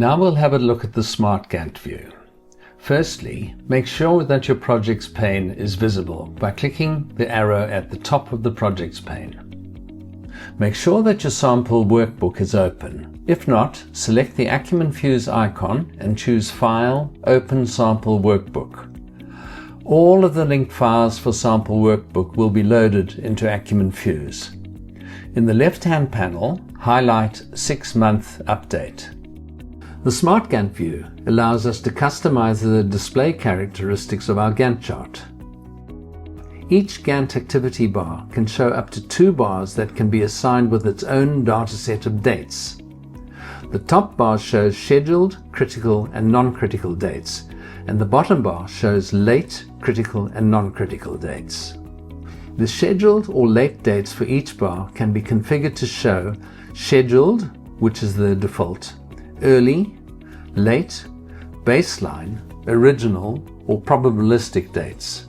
Now we'll have a look at the SmartGantt view. Firstly, make sure that your projects pane is visible by clicking the arrow at the top of the projects pane. Make sure that your sample workbook is open. If not, select the Acumen Fuse icon and choose File, Open Sample Workbook. All of the linked files for Sample Workbook will be loaded into Acumen Fuse. In the left-hand panel, highlight 6-month update. The SmartGantt view allows us to customize the display characteristics of our Gantt chart. Each Gantt activity bar can show up to 2 bars that can be assigned with its own dataset of dates. The top bar shows scheduled, critical and non-critical dates, and the bottom bar shows late, critical and non-critical dates. The scheduled or late dates for each bar can be configured to show scheduled, which is the default, early, late, baseline, original or probabilistic dates.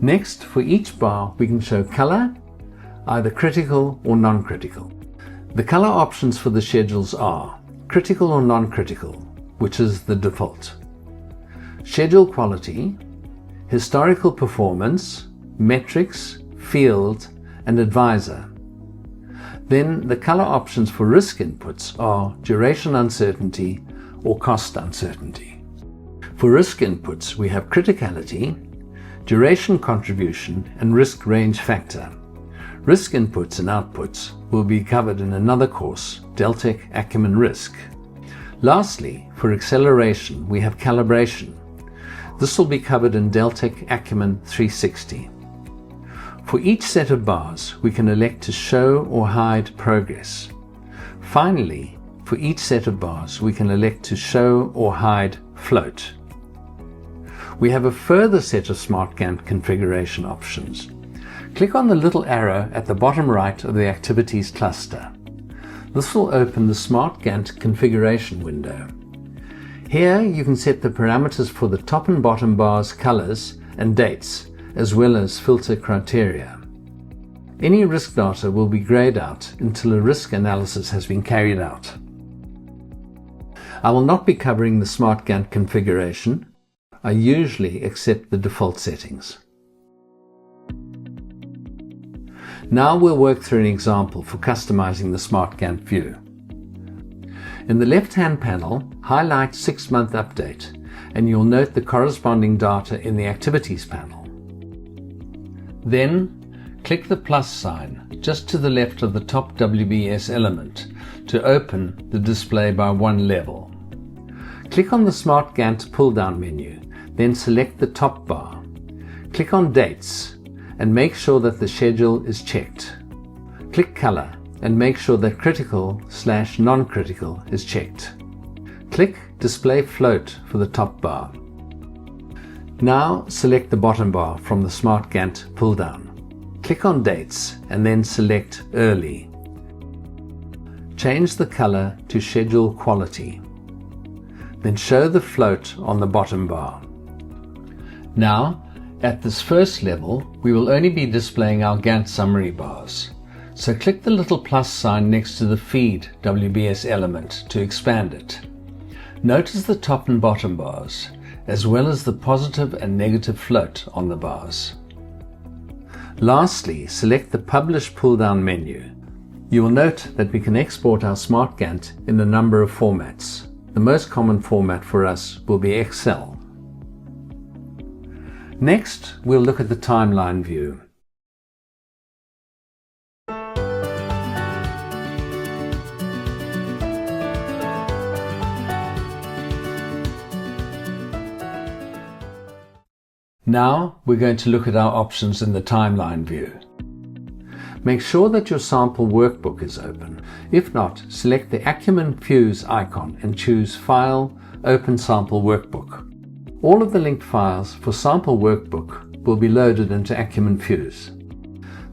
Next, for each bar we can show color, either critical or non-critical. The color options for the schedules are critical or non-critical, which is the default, schedule quality, historical performance, metrics, field and advisor. Then the color options for risk inputs are duration uncertainty or cost uncertainty. For risk inputs we have criticality, duration contribution and risk range factor. Risk inputs and outputs will be covered in another course, Deltek Acumen Risk. Lastly, for acceleration we have calibration. This will be covered in Deltek Acumen 360. For each set of bars, we can elect to show or hide progress. Finally, for each set of bars, we can elect to show or hide float. We have a further set of SmartGantt configuration options. Click on the little arrow at the bottom right of the Activities cluster. This will open the SmartGantt configuration window. Here you can set the parameters for the top and bottom bars, colors and dates, as well as filter criteria. Any risk data will be grayed out until a risk analysis has been carried out. I will not be covering the SmartGantt configuration. I usually accept the default settings. Now we'll work through an example for customizing the SmartGantt view. In the left-hand panel, highlight 6-month update, and you'll note the corresponding data in the Activities panel. Then, click the plus sign just to the left of the top WBS element to open the display by 1 level. Click on the SmartGantt pull-down menu, then select the top bar. Click on Dates and make sure that the schedule is checked. Click Color and make sure that critical/non-critical is checked. Click Display Float for the top bar. Now select the bottom bar from the SmartGantt pull-down. Click on Dates and then select Early. Change the color to Schedule Quality. Then show the float on the bottom bar. Now, at this first level, we will only be displaying our Gantt summary bars. So click the little plus sign next to the Feed WBS element to expand it. Notice the top and bottom bars, as well as the positive and negative float on the bars. Lastly, select the Publish pull-down menu. You will note that we can export our SmartGantt in a number of formats. The most common format for us will be Excel. Next, we'll look at the timeline view. Now we're going to look at our options in the timeline view. Make sure that your sample workbook is open. If not, select the Acumen Fuse icon and choose File, Open Sample Workbook. All of the linked files for Sample Workbook will be loaded into Acumen Fuse.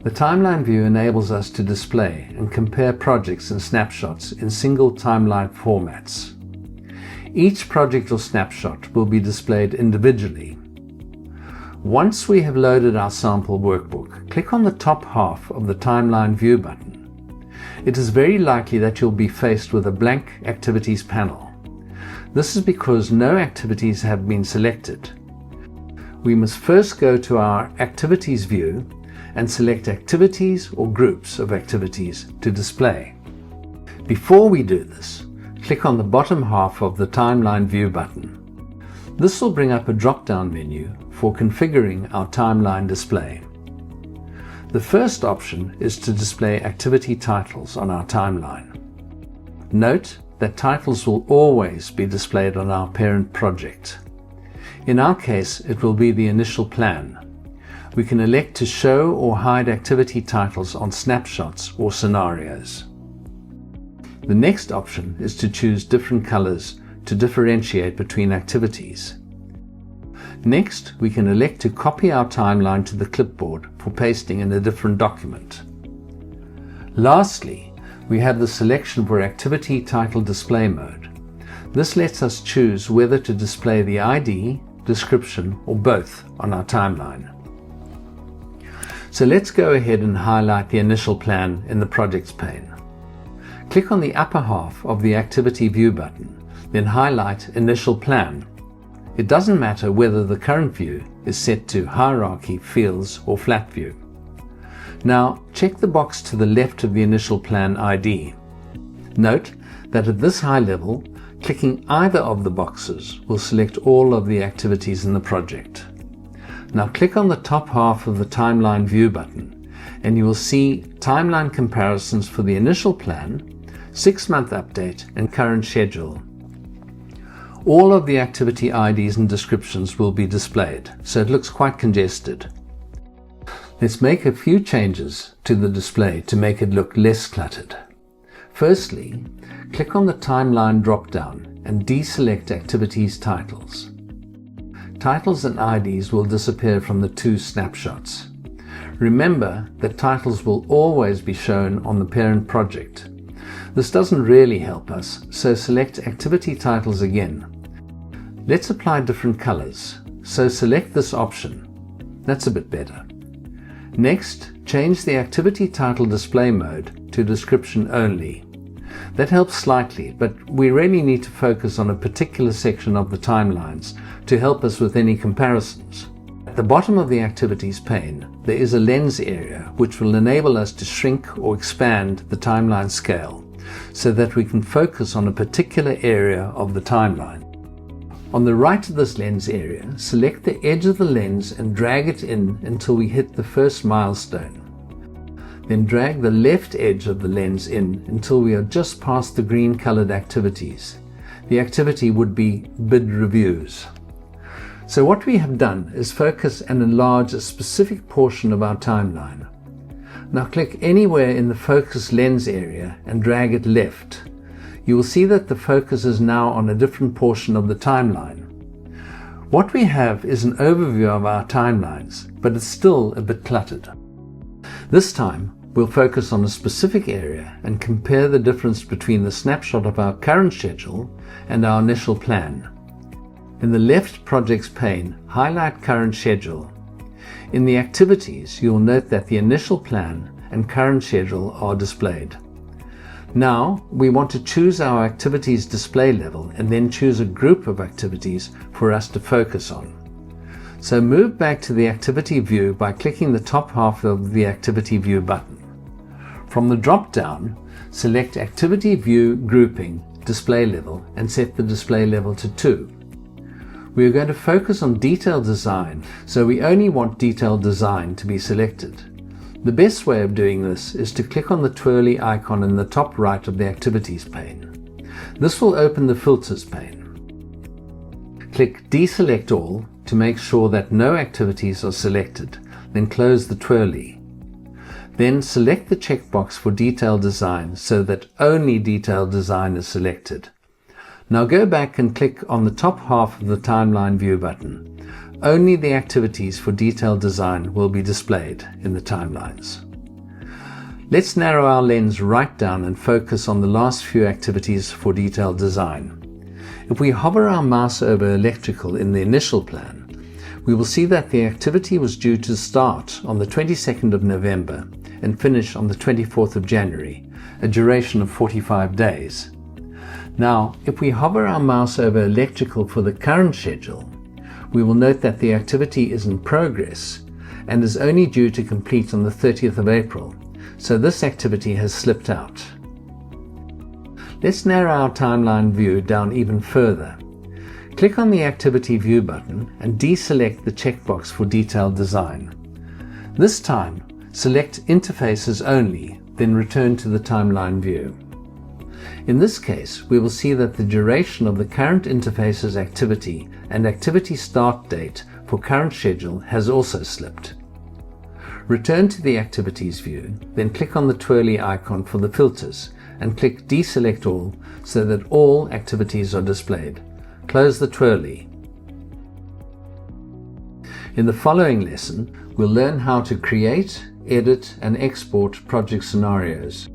The timeline view enables us to display and compare projects and snapshots in single timeline formats. Each project or snapshot will be displayed individually. Once we have loaded our Sample Workbook, click on the top half of the Timeline View button. It is very likely that you'll be faced with a blank Activities panel. This is because no activities have been selected. We must first go to our Activities view and select activities or groups of activities to display. Before we do this, click on the bottom half of the Timeline View button. This will bring up a drop-down menu for configuring our timeline display. The first option is to display activity titles on our timeline. Note that titles will always be displayed on our parent project. In our case, it will be the initial plan. We can elect to show or hide activity titles on snapshots or scenarios. The next option is to choose different colors to differentiate between activities. Next, we can elect to copy our timeline to the clipboard for pasting in a different document. Lastly, we have the selection for Activity Title Display Mode. This lets us choose whether to display the ID, description, or both on our timeline. So let's go ahead and highlight the initial plan in the Projects pane. Click on the upper half of the Activity View button, then highlight Initial Plan. It doesn't matter whether the current view is set to Hierarchy, Fields, or Flat View. Now, check the box to the left of the Initial Plan ID. Note that at this high level, clicking either of the boxes will select all of the activities in the project. Now click on the top half of the Timeline View button and you will see timeline comparisons for the initial plan, 6-month update, and current schedule. All of the activity IDs and descriptions will be displayed, so it looks quite congested. Let's make a few changes to the display to make it look less cluttered. Firstly, click on the Timeline drop-down and deselect Activities Titles. Titles and IDs will disappear from the two snapshots. Remember that titles will always be shown on the parent project. This doesn't really help us, so select Activity Titles again. Let's apply different colors, so select this option. That's a bit better. Next, change the Activity Title Display Mode to Description Only. That helps slightly, but we really need to focus on a particular section of the timelines to help us with any comparisons. At the bottom of the Activities pane, there is a lens area which will enable us to shrink or expand the timeline scale so that we can focus on a particular area of the timeline. On the right of this lens area, select the edge of the lens and drag it in until we hit the first milestone. Then drag the left edge of the lens in until we are just past the green colored activities. The activity would be Bid Reviews. So what we have done is focus and enlarge a specific portion of our timeline. Now click anywhere in the focus lens area and drag it left. You will see that the focus is now on a different portion of the timeline. What we have is an overview of our timelines, but it's still a bit cluttered. This time, we'll focus on a specific area and compare the difference between the snapshot of our current schedule and our initial plan. In the left Projects pane, highlight Current Schedule. In the Activities, you'll note that the initial plan and current schedule are displayed. Now, we want to choose our activities display level and then choose a group of activities for us to focus on. So move back to the Activity View by clicking the top half of the Activity View button. From the drop-down, select Activity View Grouping Display Level and set the display level to 2. We are going to focus on Detailed Design, so we only want Detailed Design to be selected. The best way of doing this is to click on the twirly icon in the top right of the Activities pane. This will open the Filters pane. Click Deselect All to make sure that no activities are selected, then close the twirly. Then select the checkbox for Detailed Design so that only Detailed Design is selected. Now go back and click on the top half of the Timeline View button. Only the activities for Detailed Design will be displayed in the timelines. Let's narrow our lens right down and focus on the last few activities for Detailed Design. If we hover our mouse over Electrical in the initial plan, we will see that the activity was due to start on the 22nd of November and finish on the 24th of January, a duration of 45 days. Now, if we hover our mouse over electrical for the current schedule, we will note that the activity is in progress and is only due to complete on the 30th of April, so this activity has slipped out. Let's narrow our timeline view down even further. Click on the Activity View button and deselect the checkbox for Detailed Design. This time, select Interfaces Only, then return to the timeline view. In this case, we will see that the duration of the current interface's activity and activity start date for current schedule has also slipped. Return to the Activities view, then click on the twirly icon for the filters and click Deselect All so that all activities are displayed. Close the twirly. In the following lesson, we'll learn how to create, edit, and export project scenarios.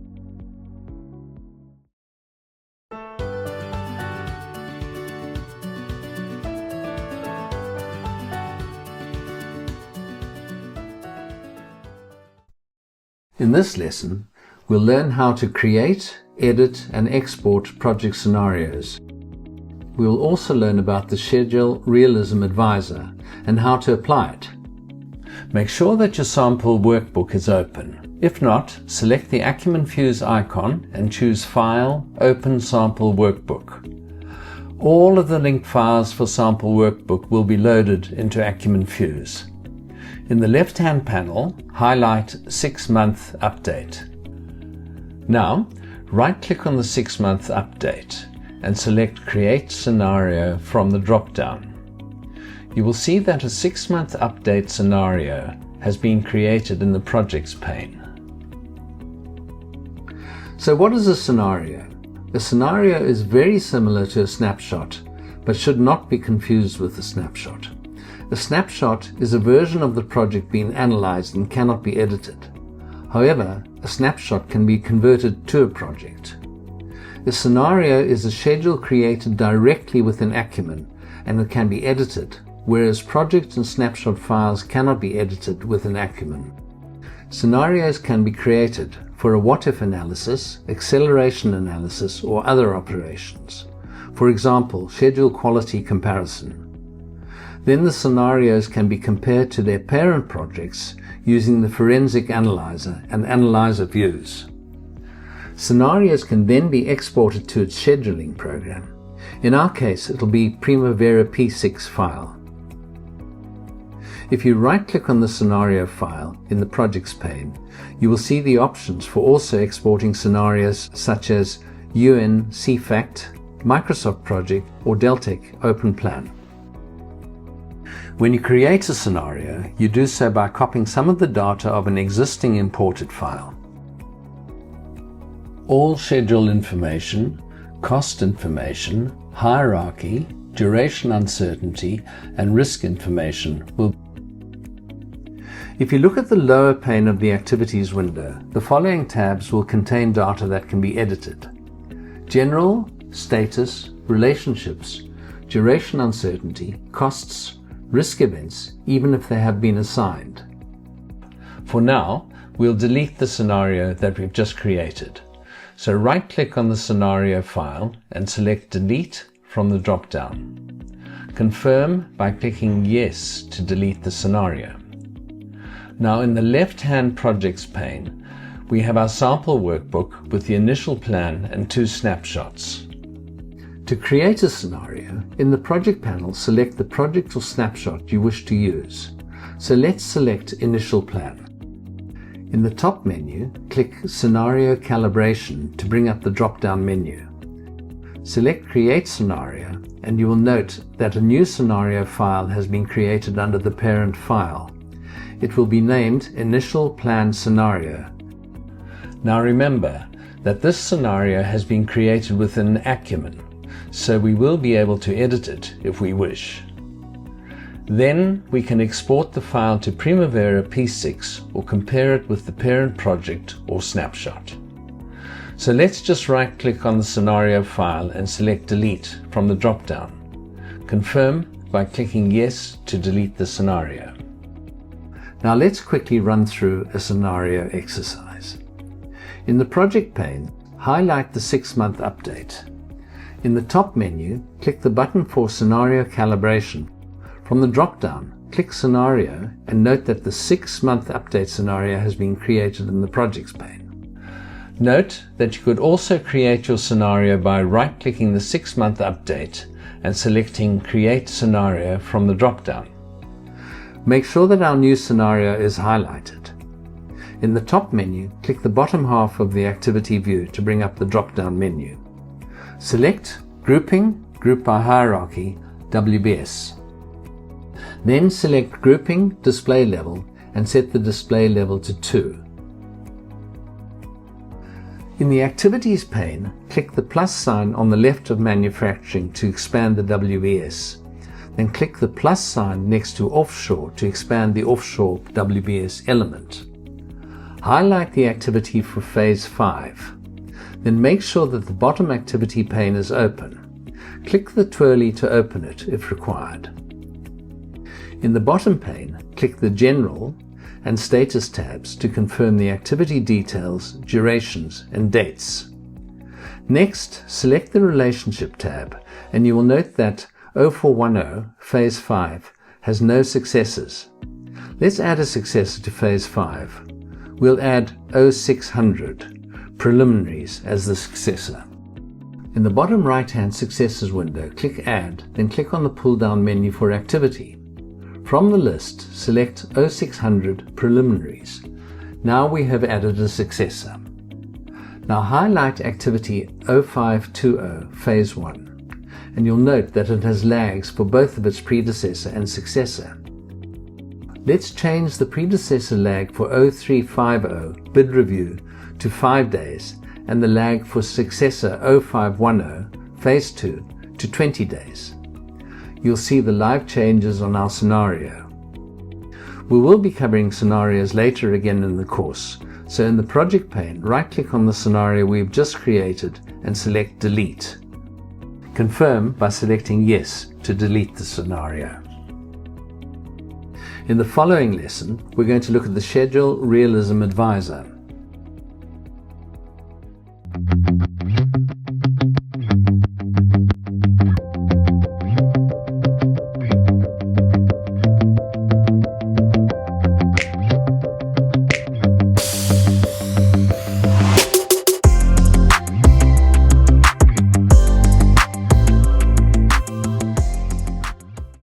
In this lesson, we'll learn how to create, edit, and export project scenarios. We will also learn about the Schedule Realism Advisor and how to apply it. Make sure that your sample workbook is open. If not, select the Acumen Fuse icon and choose File, Open Sample Workbook. All of the linked files for Sample Workbook will be loaded into Acumen Fuse. In the left-hand panel, highlight 6-month update. Now, right-click on the 6-month update and select Create Scenario from the drop-down. You will see that a 6-month update scenario has been created in the Projects pane. So what is a scenario? A scenario is very similar to a snapshot, but should not be confused with a snapshot. A snapshot is a version of the project being analyzed and cannot be edited. However, a snapshot can be converted to a project. A scenario is a schedule created directly within Acumen and it can be edited, whereas project and snapshot files cannot be edited within Acumen. Scenarios can be created for a what-if analysis, acceleration analysis, or other operations. For example, schedule quality comparison. Then the scenarios can be compared to their parent projects using the forensic analyzer and analyzer views. Scenarios can then be exported to its scheduling program. In our case, it'll be Primavera P6 file. If you right-click on the scenario file in the Projects pane, you will see the options for also exporting scenarios such as UN CFACT, Microsoft Project, or Deltek Open Plan. When you create a scenario, you do so by copying some of the data of an existing imported file. All schedule information, cost information, hierarchy, duration uncertainty, and risk information will. If you look at the lower pane of the Activities window, the following tabs will contain data that can be edited: General, Status, Relationships, Duration uncertainty, Costs, Risk events, even if they have been assigned. For now, we'll delete the scenario that we've just created. So right-click on the scenario file and select Delete from the drop-down. Confirm by clicking Yes to delete the scenario. Now in the left-hand Projects pane, we have our sample workbook with the initial plan and 2 snapshots. To create a scenario, in the Project panel, select the project or snapshot you wish to use. So let's select Initial Plan. In the top menu, click Scenario Calibration to bring up the drop-down menu. Select Create Scenario, and you will note that a new scenario file has been created under the parent file. It will be named Initial Plan Scenario. Now remember that this scenario has been created within Acumen, so we will be able to edit it if we wish. Then we can export the file to Primavera P6 or compare it with the parent project or snapshot. So let's just right-click on the scenario file and select Delete from the drop-down. Confirm by clicking Yes to delete the scenario. Now let's quickly run through a scenario exercise. In the Project pane, highlight the 6-month update. In the top menu, click the button for Scenario Calibration. From the drop-down, click Scenario and note that the 6-month update scenario has been created in the Projects pane. Note that you could also create your scenario by right-clicking the 6-month update and selecting Create Scenario from the drop-down. Make sure that our new scenario is highlighted. In the top menu, click the bottom half of the activity view to bring up the drop-down menu. Select Grouping, Group by Hierarchy, WBS. Then select Grouping, Display Level and set the display level to 2. In the Activities pane, click the plus sign on the left of Manufacturing to expand the WBS. Then click the plus sign next to Offshore to expand the Offshore WBS element. Highlight the activity for Phase 5. Then make sure that the bottom activity pane is open. Click the twirly to open it if required. In the bottom pane, click the General and Status tabs to confirm the activity details, durations, and dates. Next, select the Relationship tab, and you will note that 0410 Phase 5 has no successors. Let's add a successor to Phase 5. We'll add 0600 Preliminaries as the successor. In the bottom right-hand Successors window, click Add, then click on the pull-down menu for Activity. From the list, select 0600 Preliminaries. Now we have added a successor. Now highlight Activity 0520 Phase 1, and you'll note that it has lags for both of its predecessor and successor. Let's change the predecessor lag for 0350 Bid Review to 5 days and the lag for successor 0510 Phase 2 to 20 days. You'll see the live changes on our scenario. We will be covering scenarios later again in the course, so in the project pane, right-click on the scenario we've just created and select Delete. Confirm by selecting Yes to delete the scenario. In the following lesson, we're going to look at the Schedule Realism Advisor.